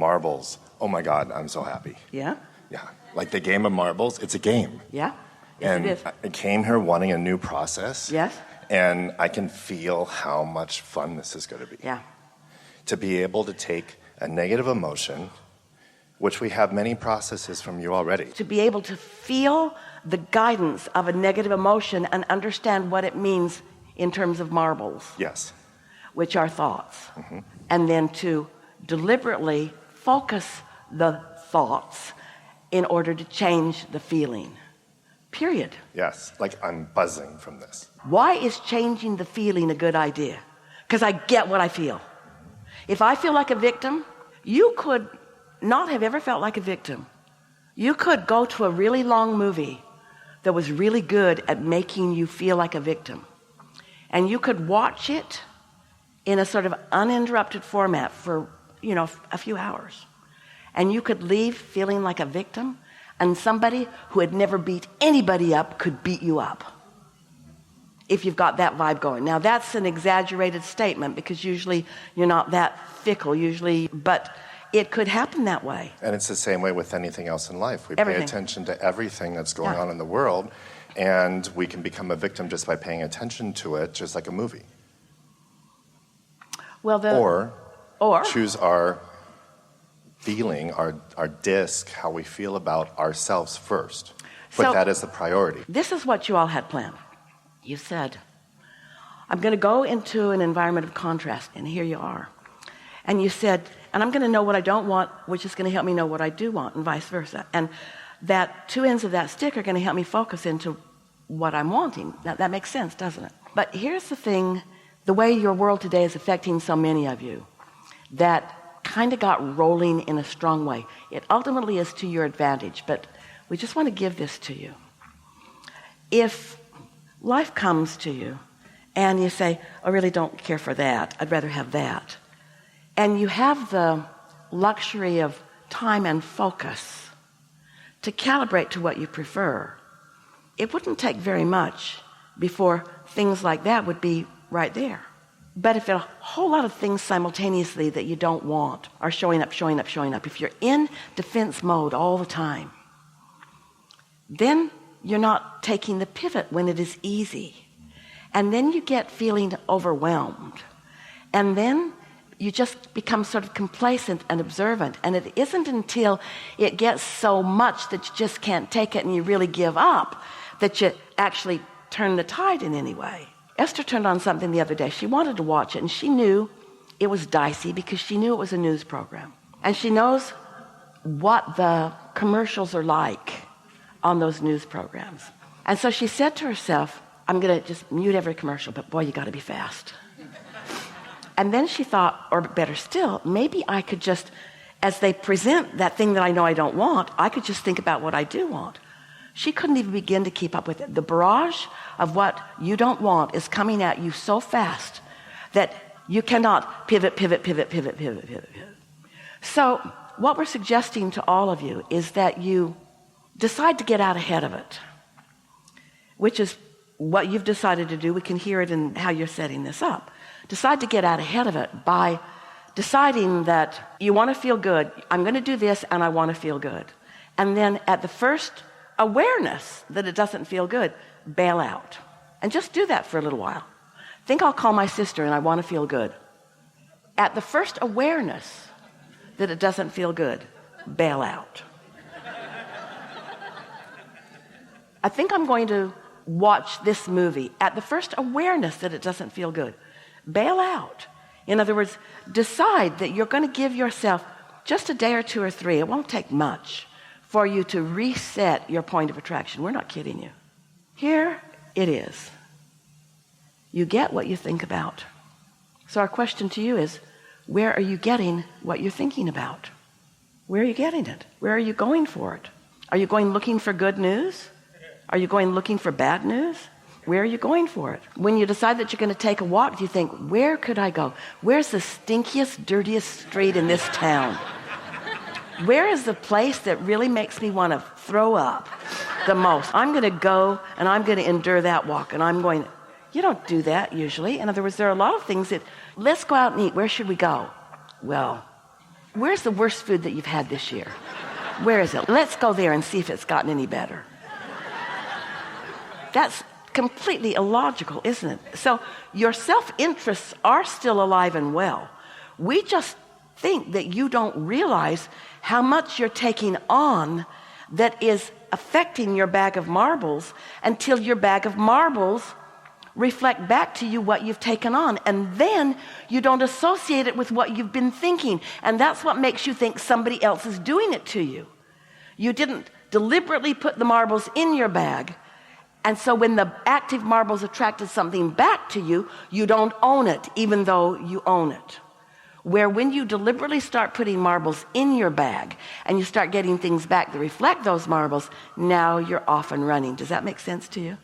marbles. Oh my God, I'm so happy. Yeah? Yeah. Like the game of marbles, it's a game. Yeah? Yes, And it is. I came here wanting a new process. Yes? And I can feel how much fun this is going to be. Yeah. To be able to take a negative emotion, which we have many processes from you already. To be able to feel the guidance of a negative emotion and understand what it means in terms of marbles. Yes. Which are thoughts. And then to deliberately focus the thoughts in order to change the feeling. Period. Yes, like I'm buzzing from this. Why is changing the feeling a good idea? Because I get what I feel. If I feel like a victim, you could not have ever felt like a victim. You could go to a really long movie that was really good at making you feel like a victim. And you could watch it in a sort of uninterrupted format for, a few hours. And you could leave feeling like a victim, and somebody who had never beat anybody up could beat you up. If you've got that vibe going. Now that's an exaggerated statement because usually you're not that fickle but it could happen that way. And it's the same way with anything else in life. We Everything. pay attention to everything that's going on in the world, and we can become a victim just by paying attention to it, just like a movie. Well, or choose our feeling, our disc, how we feel about ourselves first. Put that as the priority. This is what you all had planned. You said, I'm going to go into an environment of contrast, and here you are. And you said, and I'm going to know what I don't want, which is going to help me know what I do want, and vice versa. And that two ends of that stick are going to help me focus into what I'm wanting. Now, that makes sense, doesn't it? But here's the thing, the way your world today is affecting so many of you, that kind of got rolling in a strong way. It ultimately is to your advantage, but we just want to give this to you. If life comes to you and you say, I really don't care for that, I'd rather have that, and you have the luxury of time and focus to calibrate to what you prefer, it wouldn't take very much before things like that would be right there. But if a whole lot of things simultaneously that you don't want are showing up, if you're in defense mode all the time, then you're not taking the pivot when it is easy. And then you get feeling overwhelmed. And then you just become sort of complacent and observant. And it isn't until it gets so much that you just can't take it and you really give up that you actually turn the tide in any way. Esther turned on something the other day. She wanted to watch it, and she knew it was dicey because she knew it was a news program. And she knows what the commercials are like on those news programs. And so she said to herself, I'm going to just mute every commercial, but boy, you got to be fast. And then she thought, or better still, maybe I could just, as they present that thing that I know I don't want, I could just think about what I do want. She couldn't even begin to keep up with it. The barrage of what you don't want is coming at you so fast that you cannot pivot. So what we're suggesting to all of you is that you decide to get out ahead of it, which is what you've decided to do. We can hear it in how you're setting this up. Decide to get out ahead of it by deciding that you want to feel good. I'm going to do this, and I want to feel good. And then at the first awareness that it doesn't feel good, bail out. And just do that for a little while. Think I'll call my sister and I want to feel good. At the first awareness that it doesn't feel good, bail out. I think I'm going to watch this movie. At the first awareness that it doesn't feel good, bail out. In other words, decide that you're going to give yourself just a day or two or three. It won't take much for you to reset your point of attraction. We're not kidding you. Here it is. You get what you think about. So our question to you is, where are you getting what you're thinking about? Where are you getting it? Where are you going for it? Are you going looking for good news? Are you going looking for bad news? Where are you going for it? When you decide that you're going to take a walk, do you think, where could I go? Where's the stinkiest, dirtiest street in this town? Where is the place that really makes me want to throw up the most? I'm going to go and I'm going to endure that walk, and I'm going, you don't do that usually. In other words, there are a lot of things that, let's go out and eat. Where should we go? Well, Where's the worst food that you've had this year? Where is it? Let's go there and see if it's gotten any better. That's completely illogical, isn't it? So your self-interests are still alive and well. We just think that you don't realize how much you're taking on that is affecting your bag of marbles until your bag of marbles reflect back to you what you've taken on, and then you don't associate it with what you've been thinking, and that's what makes you think somebody else is doing it to you. You didn't deliberately put the marbles in your bag, and so when the active marbles attracted something back to you, you don't own it even though you own it. Where when you deliberately start putting marbles in your bag and you start getting things back that reflect those marbles, now you're off and running. Does that make sense to you?